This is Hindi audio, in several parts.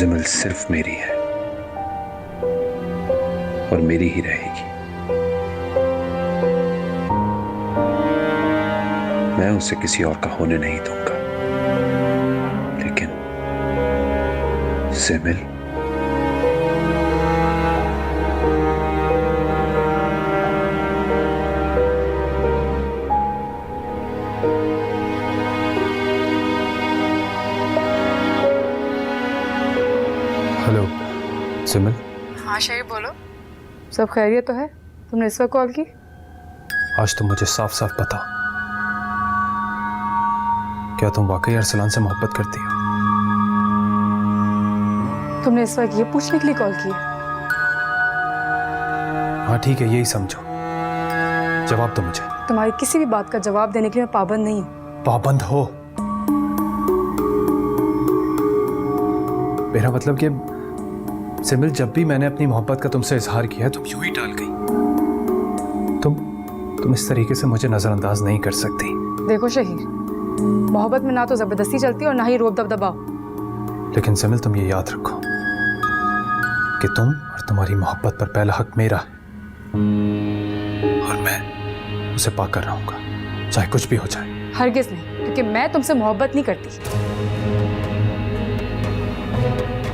जिमल सिर्फ मेरी है और मेरी ही रहेगी। मैं उसे किसी और का होने नहीं दूंगा, लेकिन जिमल हेलो सिमल। हाँ शरीफ बोलो, सब खैरियत तो है? तुमने इस वक्त कॉल की? आज तुम मुझे साफ साफ बताओ, क्या तुम वाकई अरसलान से मोहब्बत करती हो? तुमने इस वक्त ये पूछने के लिए कॉल की? हाँ ठीक है, यही समझो। जवाब दो मुझे। तुम्हारी किसी भी बात का जवाब देने के लिए मैं पाबंद नहीं हूँ। पाबंद हो? मेरा मतलब कि सिमल, जब भी मैंने अपनी मोहब्बत का तुमसे इजहार किया तुम यूं ही टाल गई। तुम इस तरीके से मुझे नजरअंदाज नहीं कर सकती। देखो शहीर, मोहब्बत में ना तो जबरदस्ती चलती और ना ही रोब दबदबा। लेकिन सिमल, तुम ये याद रखो कि तुम और तुम्हारी मोहब्बत पर पहला हक मेरा है और मैं उसे पाकर रहूंगा, चाहे कुछ भी हो जाए। हरगिज नहीं, क्योंकि मैं तुमसे मोहब्बत नहीं करती।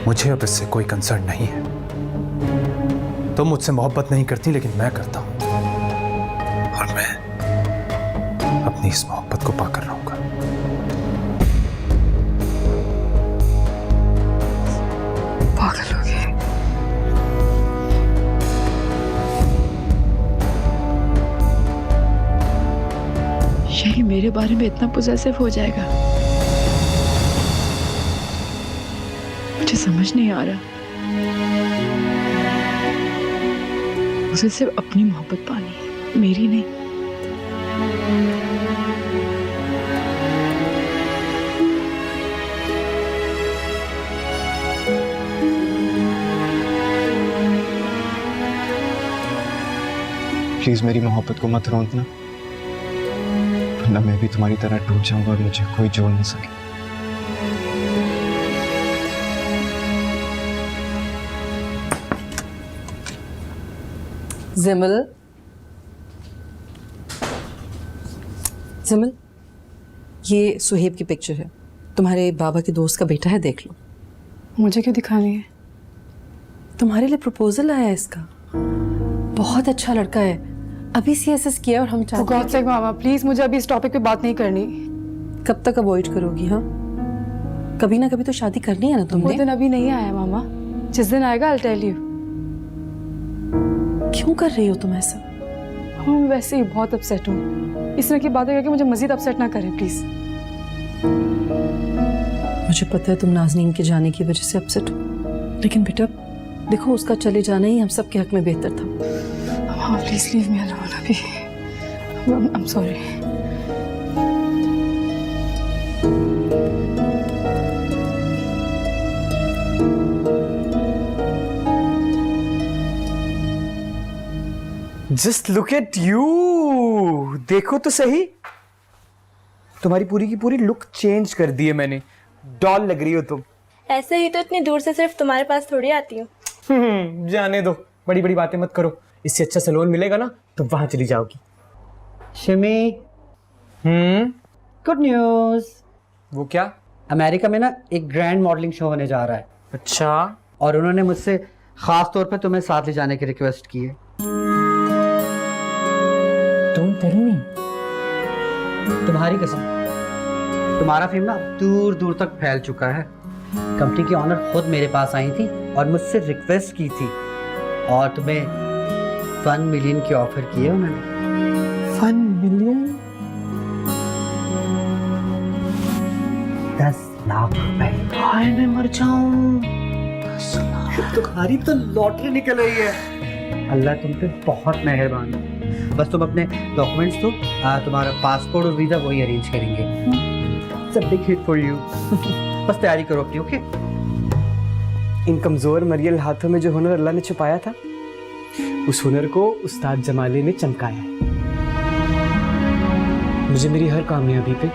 मुझे अब इससे कोई कंसर्न नहीं है। तुम मुझसे मोहब्बत नहीं करती, लेकिन मैं करता हूं और मैं अपनी इस मोहब्बत को पाकर रहूंगा। पागल हो गए। यही मेरे बारे में इतना पोजेसिव हो जाएगा, मुझे समझ नहीं आ रहा। उसे सिर्फ अपनी मोहब्बत पानी है, मेरी नहीं। प्लीज मेरी मोहब्बत को मत रोकना, वरना मैं भी तुम्हारी तरह टूट जाऊंगा और मुझे कोई जोड़ नहीं सके। जिमल, जिमल, ये सुहेब की पिक्चर है। तुम्हारे बाबा के दोस्त का बेटा है, देख लो। मुझे क्यों दिखानी है? तुम्हारे लिए प्रपोजल आया है इसका। बहुत अच्छा लड़का है, अभी सीएसएस किया और हम For God's sake mama, please मुझे अभी इस टॉपिक पे बात नहीं करनी। कब तक अवॉइड करोगी? हाँ, कभी ना कभी तो शादी करनी है ना वो तुमने। दिन अभी नहीं आया मामा, जिस दिन आएगा I'll tell you। क्यों कर रही हो तुम ऐसा? हाँ, मैं वैसे ही बहुत अपसेट हूँ। इस तरह की बातें करके मुझे मजीद अपसेट ना करें प्लीज। मुझे पता है तुम नाज़नीन के जाने की वजह से अपसेट हो, लेकिन बेटा देखो, उसका चले जाना ही हम सब के हक में बेहतर था। हाँ प्लीज लीव मी अलोन अभी। I'm sorry। Just look at you, देखो तो सही, तुम्हारी पूरी की पूरी लुक चेंज कर दी है मैंने। डॉल लग रही हो तुम। ऐसे ही तो इतनी दूर से सिर्फ तुम्हारे पास थोड़ी आती हूँ। जाने दो, बड़ी बड़ी बातें मत करो। इससे अच्छा सैलून मिलेगा ना तो वहां चली जाओगी। शिमी, गुड न्यूज। वो क्या? अमेरिका में ना एक ग्रैंड मॉडलिंग शो होने जा रहा है। अच्छा। और उन्होंने मुझसे खास तौर पे तुम्हें साथ ले जाने की रिक्वेस्ट की है। Don't tell me. तुम्हारी कसम, तुम्हारा फेम ना दूर दूर तक फैल चुका है। कंपनी की ऑनर खुद मेरे पास आई थी और मुझसे रिक्वेस्ट की थी, और तुम्हें 1 मिलियन की ऑफर की है उन्होंने। 1 मिलियन? 10 लाख रुपए। हाय मैं मर जाऊं। तुम्हारी तो लॉटरी निकल रही है। अल्लाह तुम पे बहुत मेहरबान है। बस तुम अपने डॉक्यूमेंट्स दो, तुम्हारा पासपोर्ट और वीजा वही अरेंज करेंगे। It's a big hit for you. बस तैयारी करो अपनी, ओके? इन कमजोर मरियल हाथों में जो हुनर अल्लाह ने छुपाया था, उस हुनर को उस्ताद जमाली ने चमकाया है। मुझे मेरी हर कामयाबी पे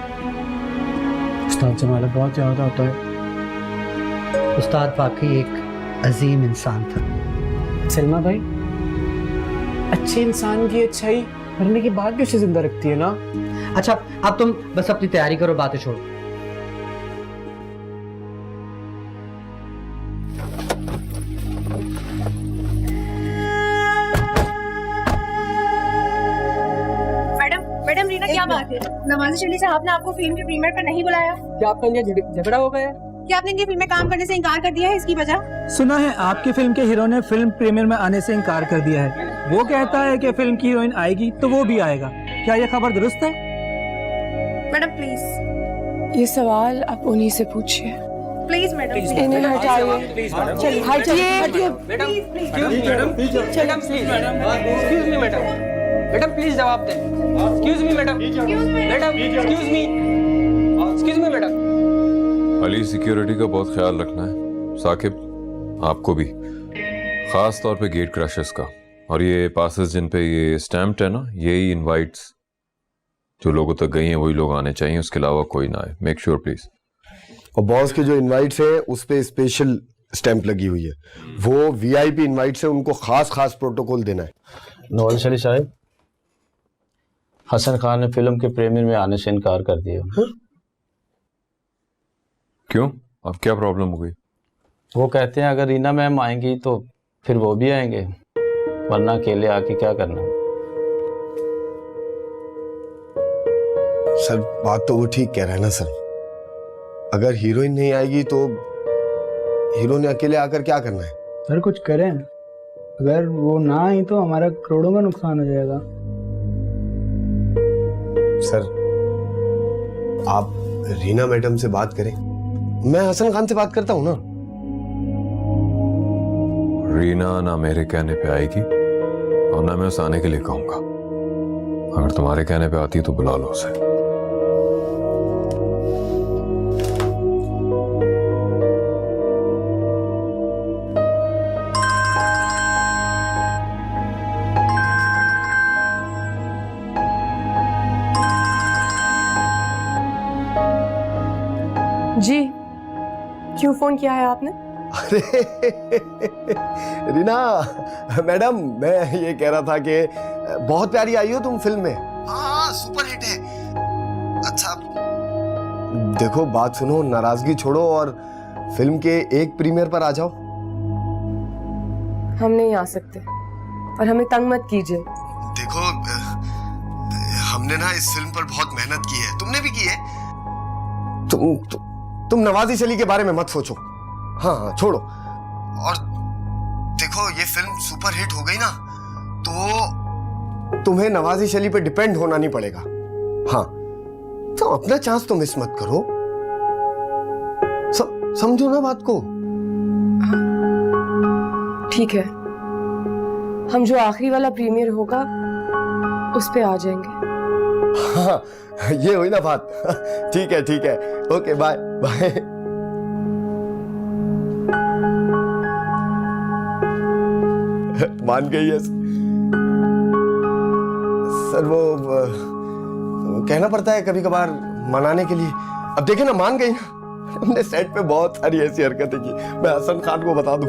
उस्ताद जमाला बहुत याद आता है। उस्ताद वाकई एक अजीम इंसान था। सलमा भाई, अच्छे इंसान की अच्छाई मरने के बाद भी उसे जिंदा रखती है ना। अच्छा, अब तुम बस अपनी तैयारी करो, बातें छोड़ो। मैडम रीना, क्या बात है? नवाज़ी शरीफ साहब ने आपको फिल्म के प्रीमियर पर नहीं बुलाया। क्या आपका इनका झगड़ा हो गया? क्या आपने इनकी फिल्म में काम करने से इनकार कर दिया है? इसकी वजह? सुना है आपकी फिल्म के हीरो ने फिल्म प्रीमियर में आने से इनकार कर दिया है। वो कहता है कि फिल्म की हीरोइन आएगी तो वो भी आएगा। क्या ये खबर दुरुस्त है? मैडम प्लीज, ये सवाल आप उन्हीं से पूछिए। प्लीज मैडम, इन्हें हटाइए। चलिए हटिए हटिए। मैडम प्लीज जवाब दें। Excuse me madam, madam excuse me madam. Ali, security का बहुत ख्याल रखना है। साकिब, आपको भी, खास तौर पे गेट क्रशर्स का। और ये पासेस जिन पे ये स्टैम्प्ड है ना, यही इनवाइट्स जो लोगों तक गई हैं वही लोग आने चाहिए, उसके अलावा कोई ना आए। Make sure please. और बॉस के जो इनवाइट्स है उस पे स्पेशल स्टैंप लगी हुई है। वो वीआईपी इनवाइट्स है, उनको खास प्रोटोकॉल देना है। नवाज शरीफ साहब, हसन खान ने फिल्म के प्रीमियर में आने से इनकार कर दिया। क्यों? अब क्या प्रॉब्लम हो गई? वो कहते हैं अगर रीना मैम आएंगी तो फिर वो भी आएंगे, वरना अकेले आके क्या करना। सर बात तो वो ठीक कह रहा है ना सर। अगर हीरोइन नहीं आएगी तो हीरो ने अकेले आकर क्या करना है? सर कुछ करें, अगर वो ना आई तो हमारा करोड़ों का नुकसान हो जाएगा। सर आप रीना मैडम से बात करें, मैं हसन खान से बात करता हूं ना। रीना ना मेरे कहने पे आएगी और ना मैं उसे आने के लिए कहूंगा। अगर तुम्हारे कहने पे आती तो बुला लो उसे। जी, क्यों फोन किया है आपने? अरे रीना मैडम, मैं ये कह रहा था कि बहुत प्यारी आई हो तुम फिल्म में। हाँ, सुपर हिट है। अच्छा देखो, बात सुनो, नाराजगी छोड़ो और फिल्म के एक प्रीमियर पर आ जाओ। हम नहीं आ सकते और हमें तंग मत कीजिए। देखो हमने ना इस फिल्म पर बहुत मेहनत की है, तुमने भी की है। तुम नवाज़ी शली के बारे में मत सोचो। हाँ छोड़ो। और देखो ये फिल्म सुपर हिट हो गई ना तो तुम्हें नवाज़ी शली पे डिपेंड होना नहीं पड़ेगा। हाँ तो अपना चांस तो मिस मत करो। समझो ना बात को। ठीक है, हम जो आखिरी वाला प्रीमियर होगा उस पे आ जाएंगे। हाँ ये हुई ना बात। ठीक है, ओके बाय बाय। मान गई है सर। वो कहना पड़ता है कभी कभार मनाने के लिए। अब देखे ना, मान गई ना। हमने सेट पे बहुत सारी ऐसी हरकतें की, मैं हसन खान को बता दूं।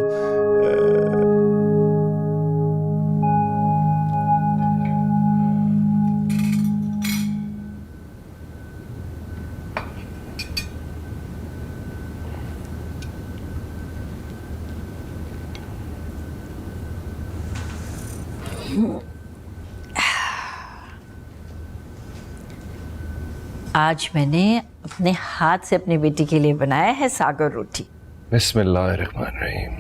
आज मैंने अपने हाथ से अपनी बेटी के लिए बनाया है सागर रोटी। बिस्मिल्लाहिर्रहमानिर्रहीम।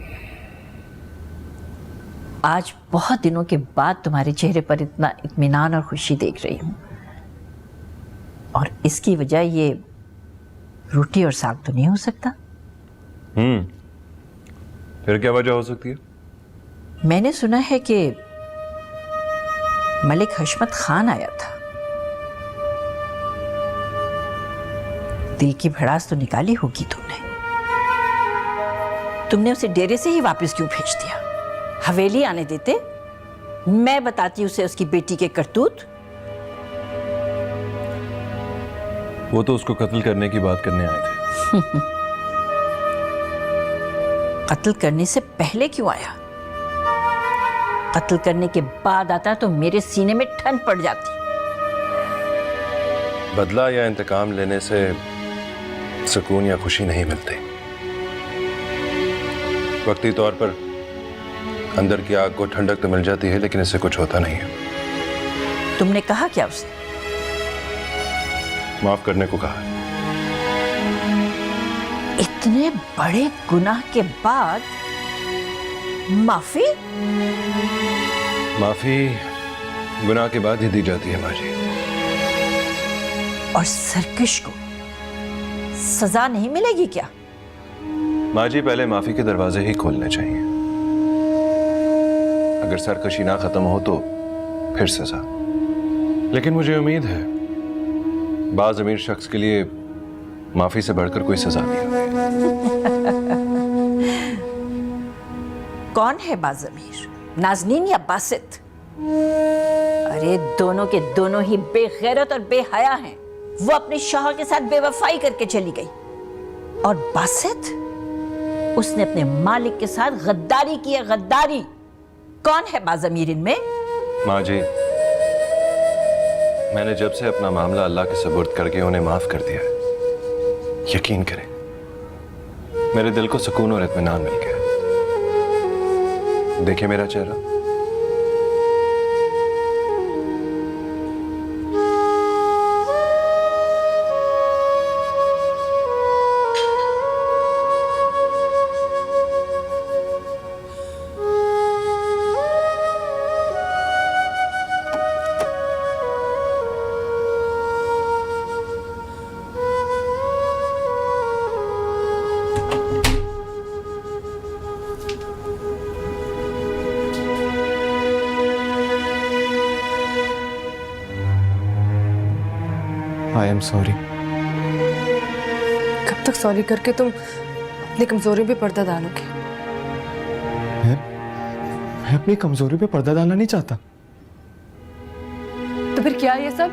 आज बहुत दिनों के बाद तुम्हारे चेहरे पर इतना इत्मीनान और खुशी देख रही हूँ, और इसकी वजह ये रोटी और साग तो नहीं हो सकता। फिर क्या वजह हो सकती है? मैंने सुना है कि मलिक हशमत खान आया था। दिल की भड़ास तो निकाली होगी तुमने उसे डेरे से ही वापस क्यों भेज दिया? हवेली आने देते, मैं बताती उसे उसकी बेटी के करतूत। वो तो उसको कत्ल करने की बात करने आए थे। कत्ल करने से पहले क्यों आया? कत्ल करने के बाद आता तो मेरे सीने में ठंड पड़ जाती। बदला या इंतकाम लेने से सुकून या खुशी नहीं मिलती। वक्ती तौर पर अंदर की आग को ठंडक तो मिल जाती है, लेकिन इससे कुछ होता नहीं है। तुमने कहा क्या उसे? माफ करने को कहा। इतने बड़े गुनाह के बाद माफी? माफी गुनाह के बाद ही दी जाती है माँ जी। और सरकश को सजा नहीं मिलेगी क्या? माँ जी, पहले माफी के दरवाजे ही खोलने चाहिए। अगर सरकशी ना खत्म हो तो फिर सजा। लेकिन मुझे उम्मीद है बाज अमीर शख्स के लिए माफी से बढ़कर कोई सजा नहीं होगी। कौन है बाज अमीर, नाजनीन या बासित? अरे दोनों के दोनों ही बेगैरत और बेहया हैं। वो अपने शौहर के साथ बेवफाई करके चली गई, और बासित, उसने अपने मालिक के साथ गद्दारी की है, गद्दारी। कौन है बाज अमीर इनमें? माँ जी, मैंने जब से अपना मामला अल्लाह के सुपुर्द करके उन्हें माफ कर दिया है, यकीन करें मेरे दिल को सुकून और इत्मीनान मिल गया। देखिए मेरा चेहरा, आई एम सॉरी। कब तक सॉरी करके तुम अपनी कमजोरी पे पर्दा डालोगे? मैं अपनी कमजोरी पे पर्दा डालना नहीं चाहता। तो फिर क्या ये सब?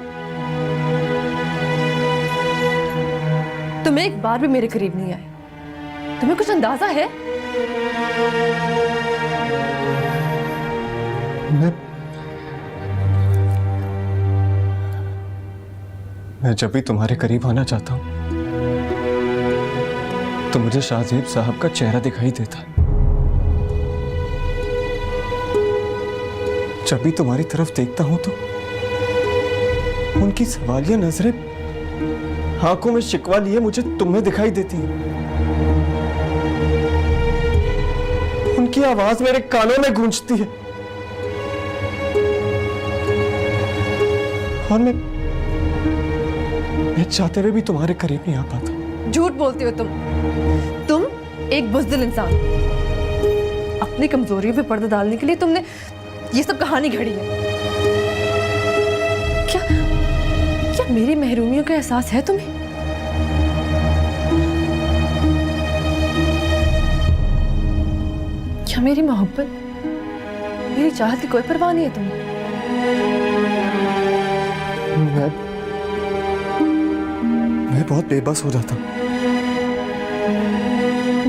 तुम एक बार भी मेरे करीब नहीं आए। तुम्हें कुछ अंदाजा है? मैं जब भी तुम्हारे करीब आना चाहता हूं तो मुझे शाहजेब साहब का चेहरा दिखाई देता है। जब भी तुम्हारी तरफ देखता हूं तो उनकी सवालिया नजरें आंखों में शिकवा लिए मुझे तुम में दिखाई देती हैं। उनकी आवाज मेरे कानों में गूंजती है और मैं चाहते हुए भी तुम्हारे करीब नहीं आ पाता। झूठ बोलते हो तुम एक बुज़दिल इंसान। अपनी कमजोरी पे पर्दा डालने के लिए तुमने ये सब कहानी घड़ी है। क्या मेरी महरूमियों का एहसास है तुम्हें? क्या मेरी मोहब्बत, मेरी चाहत की कोई परवाह नहीं है तुम्हें? मैं बहुत बेबस हो जाता हूं।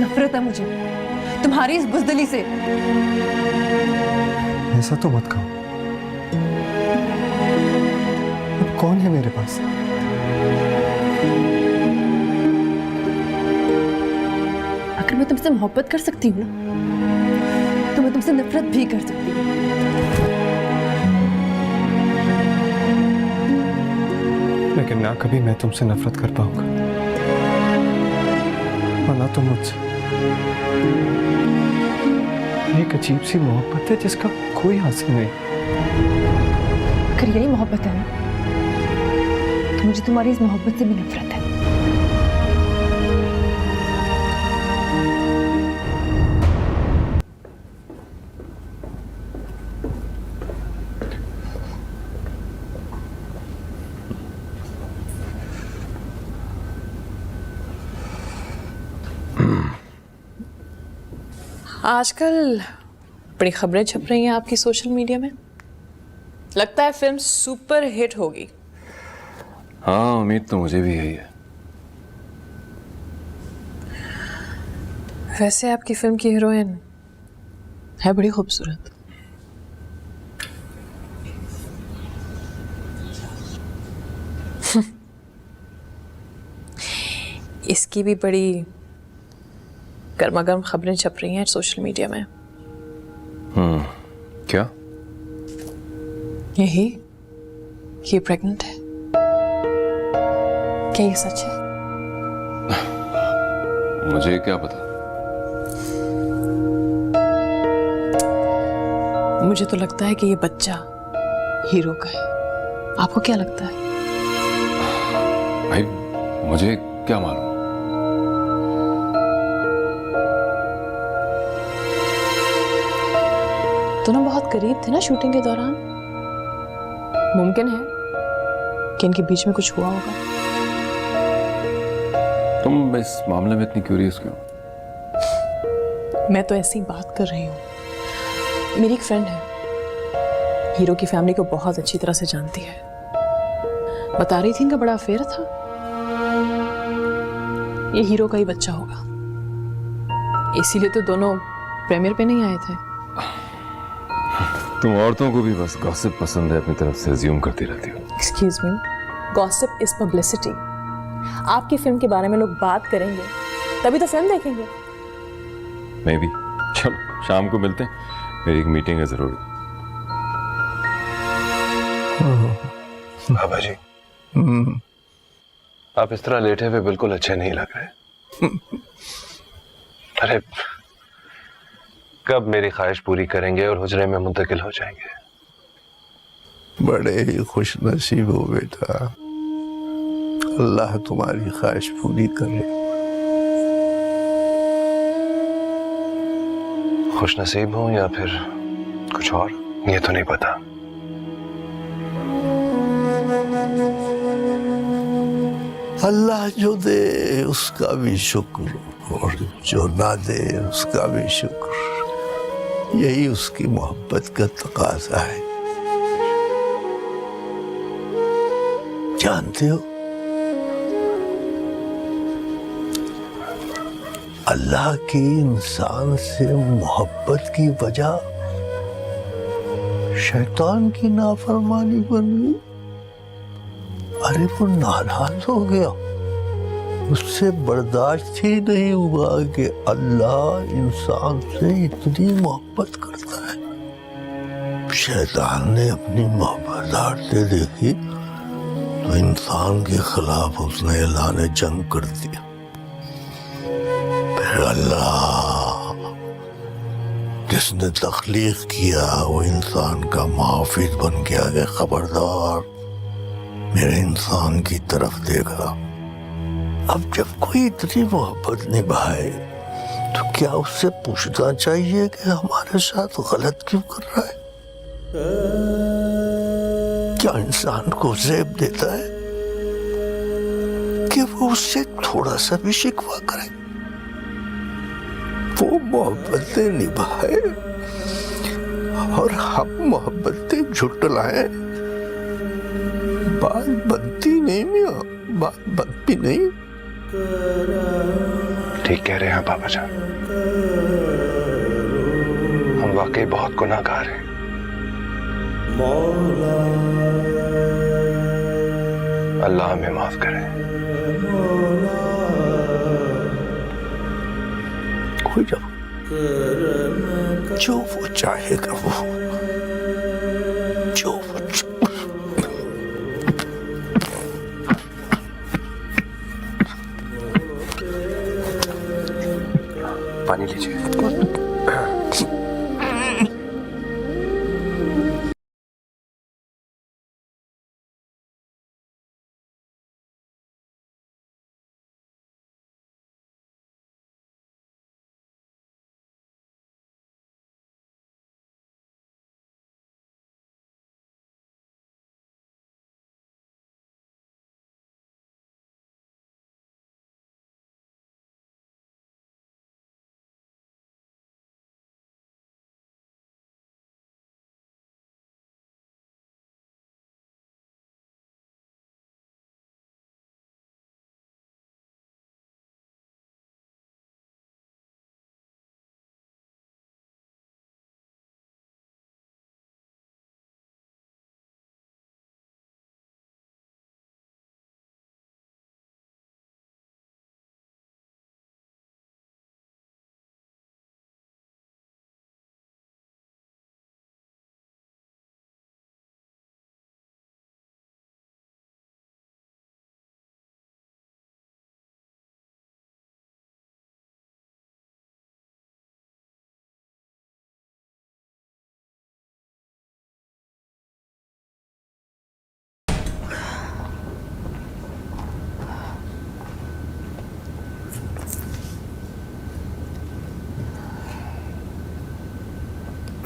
नफरत है मुझे तुम्हारी इस बुज़दिली से। ऐसा तो मत कहो। अब कौन है मेरे पास? अगर मैं तुमसे मोहब्बत कर सकती हूँ ना, तो मैं तुमसे नफरत भी कर सकती हूँ। लेकिन ना कभी मैं तुमसे नफरत कर पाऊंगा और ना तुम मुझसे। एक अजीब सी मोहब्बत है जिसका कोई हासिल नहीं। अगर यही मोहब्बत है ना, तो मुझे तुम्हारी इस मोहब्बत से भी नफरत है। आजकल बड़ी खबरें छप रही हैं आपकी सोशल मीडिया में। लगता है फिल्म सुपर हिट होगी। हाँ, उम्मीद तो मुझे भी यही है। वैसे आपकी फिल्म की हीरोइन है बड़ी खूबसूरत। इसकी भी बड़ी गर्मा गर्म खबरें छप रही हैं सोशल मीडिया में। क्या? यही ये प्रेग्नेंट है। क्या ये सच है? मुझे क्या पता। मुझे तो लगता है कि ये बच्चा हीरो का है। आपको क्या लगता है? भाई मुझे क्या मालूम। दोनों बहुत करीब थे ना शूटिंग के दौरान। मुमकिन है कि इनके बीच में कुछ हुआ होगा। तुम इस मामले में इतनी क्यूरियस क्यों? मैं तो ऐसी बात कर रही हूँ। मेरी एक फ्रेंड है, हीरो की फैमिली को बहुत अच्छी तरह से जानती है। बता रही थी इनका बड़ा अफेयर था। ये हीरो का ही बच्चा होगा, इसीलिए तो दोनों प्रीमियर पे नहीं आए थे। तुम औरतों को भी बस गॉसिप पसंद है, अपनी तरफ से अज्यूम करती रहती हो। Excuse me, gossip is publicity. आपकी फिल्म के बारे में लोग बात करेंगे तभी तो फिल्म देखेंगे। मैं भी। चलो शाम को मिलते हैं, मेरी एक मीटिंग है जरूरी। बाबा जी, आप इस तरह लेटे हुए बिल्कुल अच्छे नहीं लग रहे। अरे कब मेरी ख्वाहिश पूरी करेंगे और हुजरे में मुंतकिल हो जाएंगे? बड़े ही खुश नसीब हो बेटा, अल्लाह तुम्हारी ख्वाहिश पूरी करे। खुश नसीब हूं या फिर कुछ और, ये तो नहीं पता। अल्लाह जो दे उसका भी शुक्र और जो ना दे उसका भी शुक्र, यही उसकी मोहब्बत का तकाजा है। जानते हो, अल्लाह की इंसान से मोहब्बत की वजह शैतान की नाफरमानी बनी। अरे वो नाराज हो गया, उससे बर्दाश्त ही नहीं हुआ कि अल्लाह इंसान से इतनी मोहब्बत करता है। शैतान ने अपनी मोहब्बत हारते देखी तो इंसान के खिलाफ उसने ऐलान जंग कर दिया। फिर अल्लाह जिसने तख्लीक किया वो इंसान का मुहाफिज बन गया कि खबरदार मेरे इंसान की तरफ देखा। अब जब कोई इतनी मोहब्बत निभाए तो क्या उससे पूछना चाहिए कि हमारे साथ गलत क्यों कर रहा है? क्या इंसान को ज़ेब देता है कि वो उससे थोड़ा सा भी शिकवा करे, वो मोहब्बतें निभाए और हम मोहब्बतें झुटलाएं? बात बनती नहीं मियां, बात बनती नहीं। ठीक कह रहे हैं पापा जान, हम वाकई बहुत गुनाहगार हैं। अल्लाह हमें माफ करे। कोई जो वो चाहेगा वो, जो वो पानी लीजिए।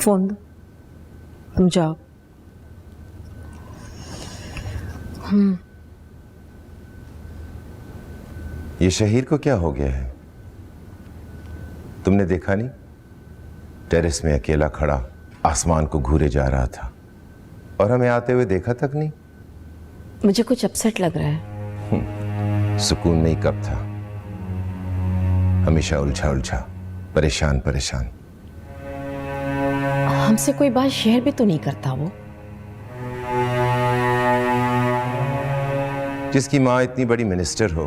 फोन दो, तुम जाओ। ये शहीर को क्या हो गया है? तुमने देखा नहीं? टेरेस में अकेला खड़ा आसमान को घूरे जा रहा था और हमें आते हुए देखा तक नहीं। मुझे कुछ अपसेट लग रहा है। सुकून नहीं कब था, हमेशा उलझा उलझा, परेशान परेशान। हमसे कोई बात शेयर भी तो नहीं करता वो। जिसकी माँ इतनी बड़ी मिनिस्टर हो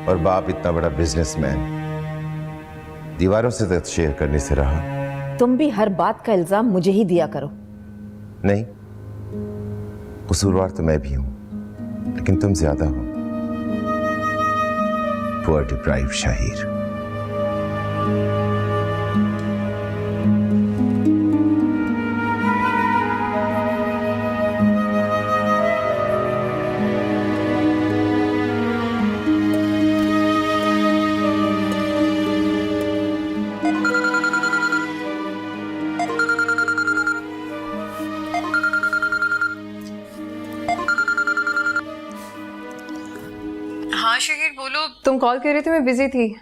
और बाप इतना बड़ा बिजनेसमैन, दीवारों से तक शेयर करने से रहा। तुम भी हर बात का इल्जाम मुझे ही दिया करो। नहीं, कसूरवार तो मैं भी हूं, लेकिन तुम ज्यादा हो। Poor deprive Shahir. हाँ शहीर बोलो। तुम कॉल कर रही थी, मैं बिजी थी।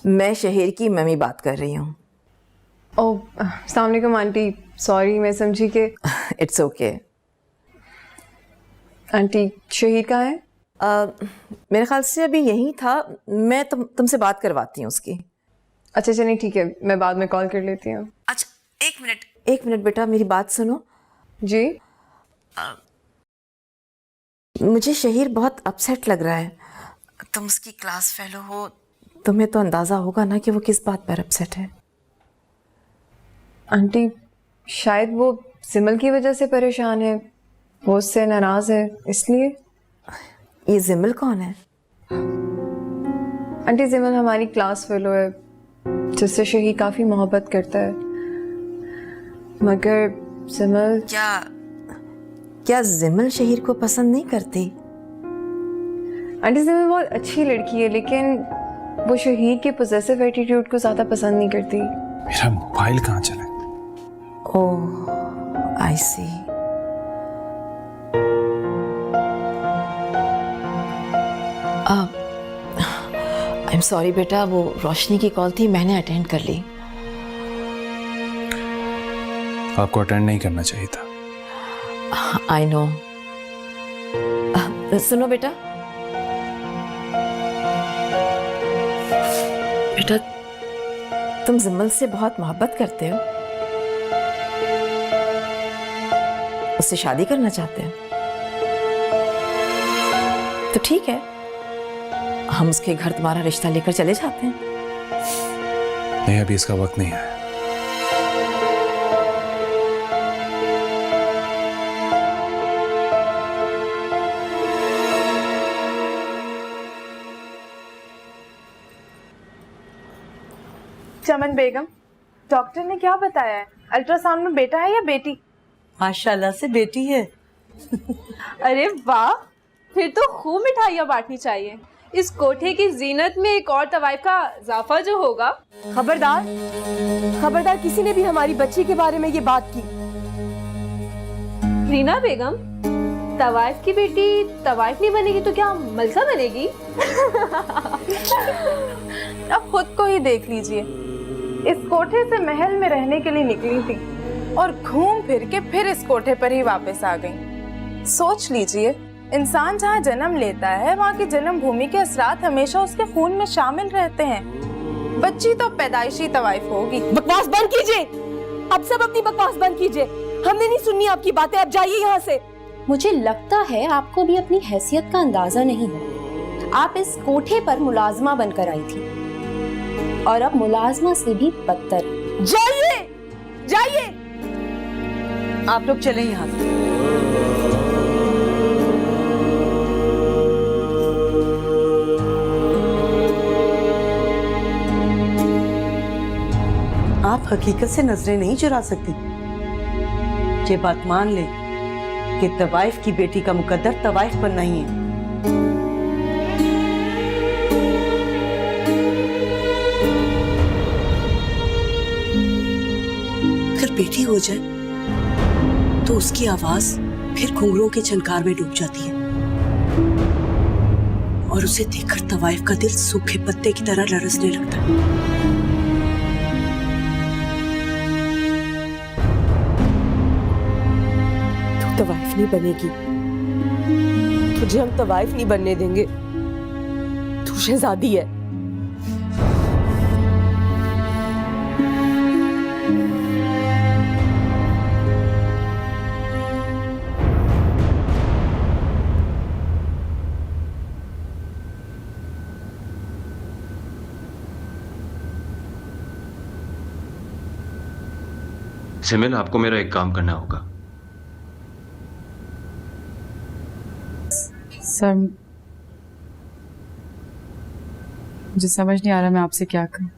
मैं शहीर की मम्मी बात कर रही हूँ। ओह, अस्सलाम वालेकुम आंटी। सॉरी, मैं समझी कि इट्स ओके। आंटी शहीर कहाँ है? मेरे ख्याल से अभी यहीं था। मैं तुमसे बात करवाती हूँ उसकी। अच्छा चलिए ठीक है, मैं बाद में कॉल कर लेती हूँ। अच्छा एक मिनट बेटा, मेरी बात सुनो। जी? मुझे शहीर बहुत अपसेट लग रहा है। तुम उसकी क्लास फेलो हो, तुम्हें तो अंदाजा होगा ना कि वो किस बात पर अपसेट है। आंटी शायद वो सिमल की वजह से परेशान है, वो उससे नाराज है इसलिए। ये जिमल कौन है? आंटी जिमल हमारी क्लास फेलो है जिससे शहीर काफी मोहब्बत करता है, मगर जिमल क्या जिमल शहीर को पसंद नहीं करती? आंटी जिमल बहुत अच्छी लड़की है, लेकिन वो शहीर के पोजेसिव एटीट्यूड को ज्यादा पसंद नहीं करती। मेरा मोबाइल कहाँ चला? ओह आई सी। आई एम सॉरी बेटा, वो रोशनी की कॉल थी, मैंने अटेंड कर ली। आपको अटेंड नहीं करना चाहिए था। I know. सुनो बेटा, तुम जिमल से बहुत मोहब्बत करते हो, उससे शादी करना चाहते हो, तो ठीक है, हम उसके घर तुम्हारा रिश्ता लेकर चले जाते हैं। नहीं, अभी इसका वक्त नहीं है। चमन बेगम, डॉक्टर ने क्या बताया है? अल्ट्रासाउंड में बेटा है या बेटी? माशाल्लाह से बेटी है। अरे वाह, फिर तो खूब मिठाइयाँ बांटनी चाहिए। इस कोठे की जीनत में एक और तवाइफ का इजाफा जो होगा। खबरदार किसी ने भी हमारी बच्ची के बारे में ये बात की। रीना बेगम, तवाइफ की बेटी तवाइफ नहीं बनेगी तो क्या मलका बनेगी? अब खुद को ही देख लीजिए, इस कोठे से महल में रहने के लिए निकली थी और घूम फिर के फिर इस कोठे पर ही वापस आ गई। सोच लीजिए, इंसान जहाँ जन्म लेता है वहाँ की जन्मभूमि के असरात हमेशा उसके खून में शामिल रहते हैं। बच्ची तो पैदाइशी तवाइफ होगी। बकवास बंद कीजिए, अब सब अपनी बकवास बंद कीजिए। हमने नहीं सुननी आपकी बातें, अब जाइए यहाँ से। मुझे लगता है आपको भी अपनी हैसियत का अंदाजा नहीं है। आप इस कोठे पर मुलाजमा बनकर आई थी और अब मुलाजमा से भी बदतर। जाइए जाइए, आप लोग चले यहाँ से। आप हकीकत से नजरें नहीं चुरा सकती। ये बात मान ले कि तवाइफ की बेटी का मुकद्दर तवाइफ बनना ही है। बेटी हो जाए तो उसकी आवाज फिर घुंघरूओं के झनकार में डूब जाती है और उसे देखकर तवाइफ का दिल सूखे पत्ते की तरह लरसने लगता है। तू तवाइफ नहीं बनेगी, तुझे हम तवाइफ नहीं बनने देंगे। तू शहजादी है। सिमिल, आपको मेरा एक काम करना होगा। सर, मुझे समझ नहीं आ रहा मैं आपसे क्या करूं।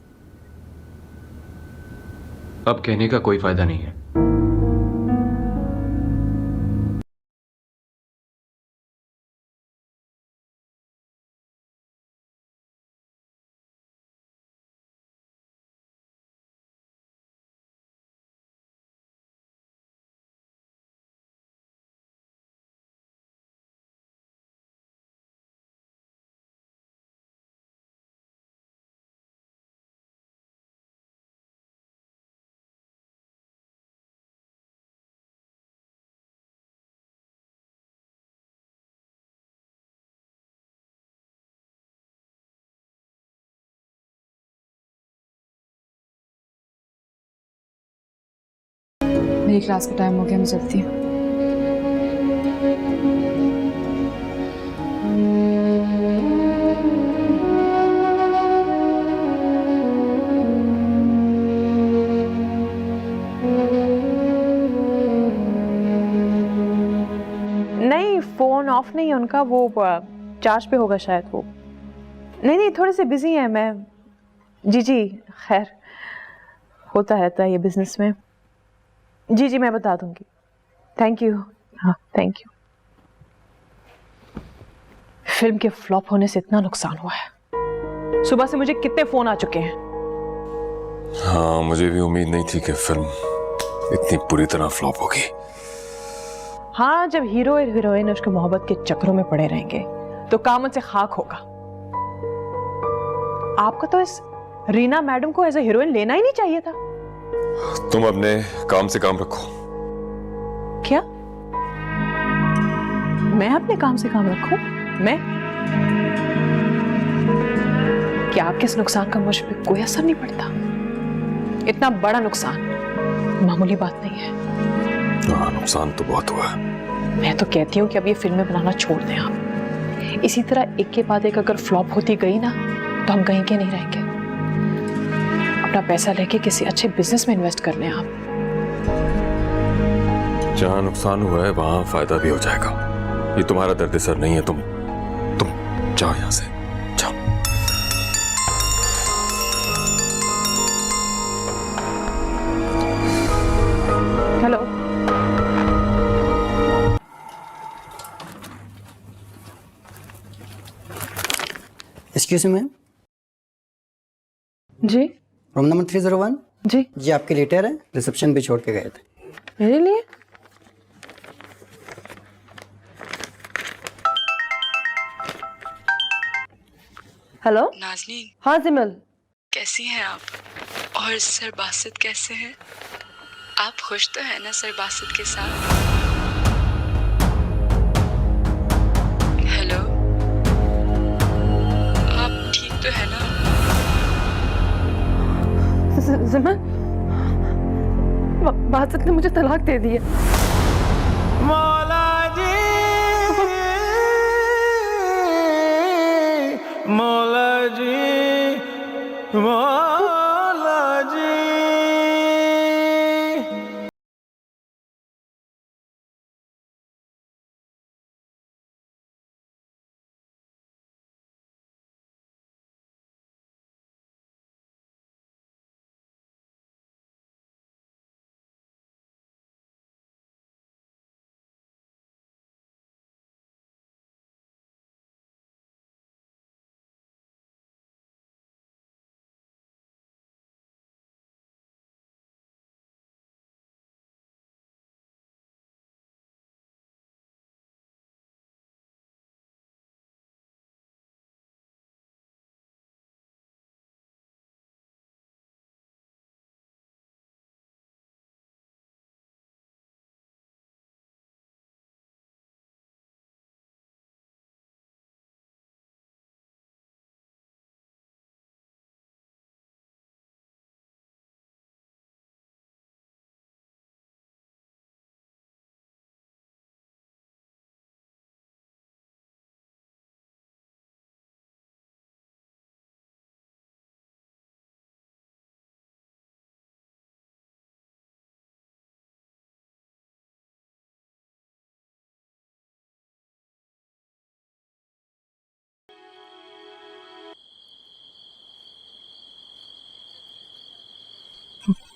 अब कहने का कोई फायदा नहीं है। मेरी क्लास का टाइम हो गया, मैं चलती हूँ। नहीं, फोन ऑफ नहीं है उनका, वो चार्ज पे होगा शायद वो। नहीं, थोड़े से बिजी हैं। मैं जी खैर, होता रहता है ये बिजनेस में। जी मैं बता दूंगी। Thank you. हाँ, थैंक यू। फिल्म के फ्लॉप होने से इतना नुकसान हुआ है। सुबह से मुझे कितने फोन आ चुके हैं। हाँ, मुझे भी उम्मीद नहीं थी कि फिल्म इतनी बुरी तरह फ्लॉप होगी। हाँ, जब हीरो और हीरोइन उसके मोहब्बत के चक्रों में पड़े रहेंगे तो काम उनसे खाक होगा। आपको तो इस रीना मैडम को एज ए हीरोइन लेना ही नहीं चाहिए था। तुम अपने काम से काम रखो। क्या? मैं अपने काम से काम रखूं? मैं? क्या आपके इस नुकसान का मुझ पे कोई असर नहीं पड़ता? इतना बड़ा नुकसान मामूली बात नहीं है। हाँ, नुकसान तो बहुत हुआ है। मैं तो कहती हूँ कि अब ये फिल्में बनाना छोड़ दें आप। इसी तरह एक के बाद एक अगर फ्लॉप होती गई ना तो हम कहीं के नहीं रहेंगे। अपना पैसा लेके किसी अच्छे बिजनेस में इन्वेस्ट कर लें आप। जहां नुकसान हुआ है वहां फायदा भी हो जाएगा। ये तुम्हारा दर्द सर नहीं है। तुम जाओ यहां से, जाओ। Hello, excuse me ma'am. जी, रूम नंबर 301। जी आपके लेटर है, रिसेप्शन पे छोड़ के गए थे। मेरे लिए? हेलो नाज़नीन, हाँ जिमल, कैसी हैं आप? और सर बासित कैसे हैं? आप खुश तो हैं ना सर बासित के साथ? हेलो, आप ठीक तो है ना? जिमल, बासित ने मुझे तलाक दे दी है। मौला जी, मौला जी, मौला जी।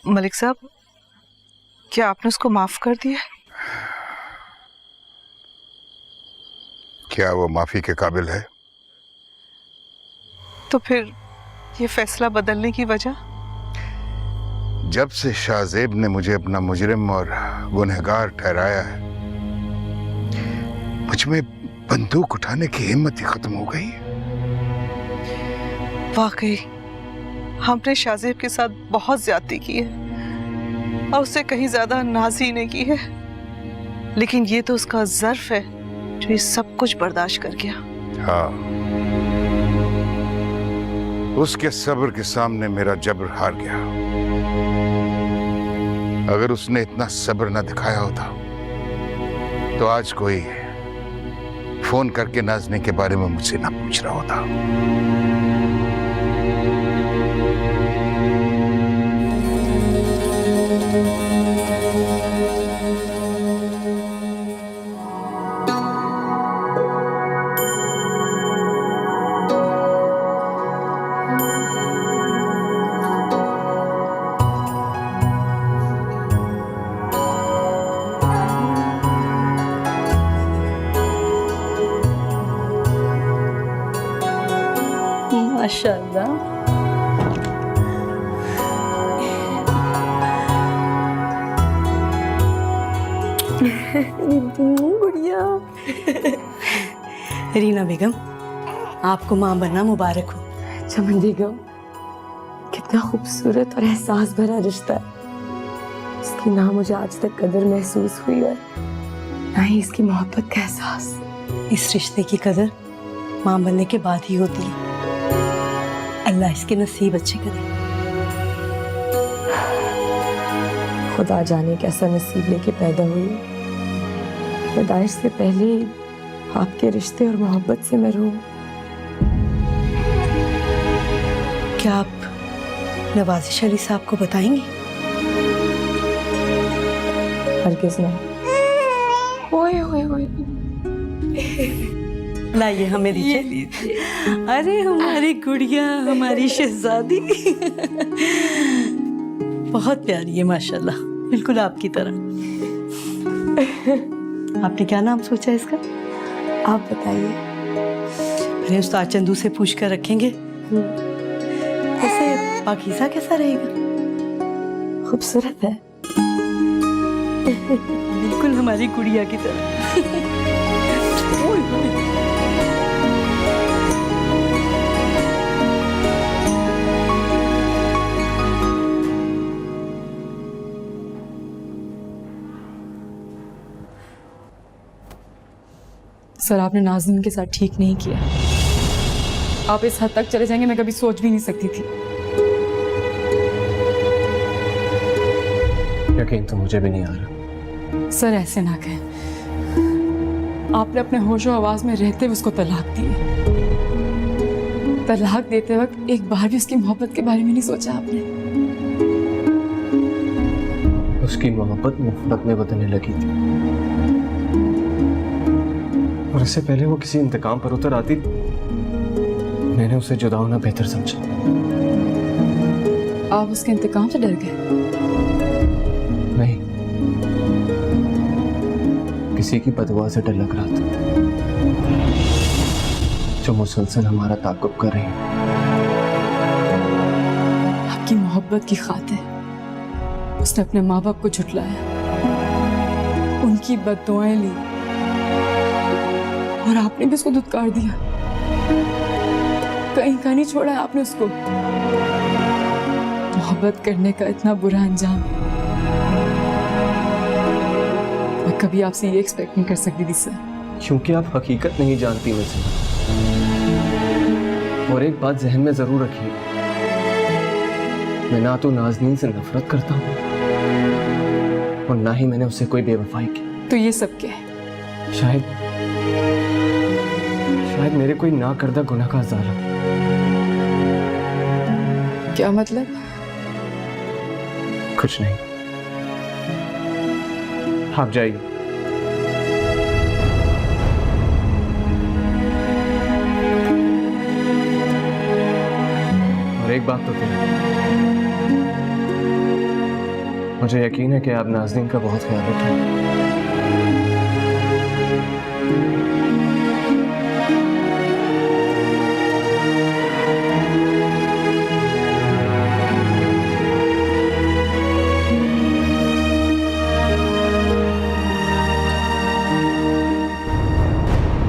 मलिक साहब, क्या आपने उसको माफ कर दिया? क्या वो माफी के काबिल है? तो फिर ये फैसला बदलने की वजह? जब से शाहजेब ने मुझे अपना मुजरिम और गुनहगार ठहराया है, मुझ में बंदूक उठाने की हिम्मत ही खत्म हो गई। वाकई हमने शाहजेब के साथ बहुत ज्यादती की है और उससे कहीं ज्यादा नाज़ी ने की है, लेकिन ये तो उसका ज़र्फ है जो ये सब कुछ बर्दाश्त कर गया। हाँ, उसके सब्र के सामने मेरा जब्र हार गया। अगर उसने इतना सब्र न दिखाया होता तो आज कोई फोन करके नाज़नीन के बारे में मुझसे ना पूछ रहा होता। माशाल्लाह। बढ़िया। रीना बेगम, आपको माँ बनना मुबारक हो। चमन बेगम, कितना खूबसूरत और एहसास भरा रिश्ता है। इसकी ना मुझे आज तक कदर महसूस हुई और ना ही इसकी मोहब्बत का एहसास। इस रिश्ते की कदर माँ बनने के बाद ही होती है। अल्लाह इसके नसीब अच्छे करे। खुदा जाने कैसा नसीब लेके पैदा हुई। पैदाइश से पहले ही आपके रिश्ते और मोहब्बत से महरूम। क्या आप नवाजिश अली साहब को बताएंगी? हरगिज़ नहीं। ओए ओए ओए। लाइए, हमें दीजिए। अरे हमारी गुड़िया, हमारी शहजादी बहुत प्यारी है माशाल्लाह, बिल्कुल आपकी तरह। आपने क्या नाम सोचा इसका? आप बताइए। अरे उस्ताद चंदू से पूछ कर रखेंगे। वैसे पाकीज़ा कैसा रहेगा? खूबसूरत है, बिल्कुल हमारी गुड़िया की तरह। सर, आपने नाज़नीन के साथ ठीक नहीं किया। आप इस हद तक चले जाएंगे मैं कभी सोच भी नहीं सकती थी। यकीन तो मुझे भी नहीं आ रहा। सर ऐसे ना कहें। आपने अपने होशो आवाज में रहते हुए उसको तलाक दी। तलाक देते वक्त एक बार भी उसकी मोहब्बत के बारे में नहीं सोचा आपने। उसकी मोहब्बत नफरत में बदलने लगी थी और इससे पहले वो किसी इंतकाम पर उतर आती, मैंने उसे जुदा होना बेहतर समझा। आप उसके इंतकाम से डर गए? नहीं, किसी की बददुआ से डर लग रहा था जो मुसलसल हमारा ताक़ुब कर रही है। आपकी मोहब्बत की खातिर उसने अपने माँ बाप को झुठलाया, उनकी बद्दुआएं ली और आपने भी उसको धुतकार दिया। कहीं का नहीं छोड़ा आपने उसको। मोहब्बत करने का इतना बुरा अंजाम मैं कभी आपसे ये एक्सपेक्ट नहीं कर सकती थी सर। क्योंकि आप हकीकत नहीं जानती मुझसे। और एक बात जहन में जरूर रखिए, मैं ना तो नाज़नीन से नफरत करता हूँ और ना ही मैंने उससे कोई बेवफाई की। तो ये सब क्या है? शायद मेरे कोई ना करदा गुनाह का ज़ाला। क्या मतलब? कुछ नहीं, आप जाइए। और एक बात तो मुझे यकीन है कि आप नाज़नीन का बहुत ख्याल रखें।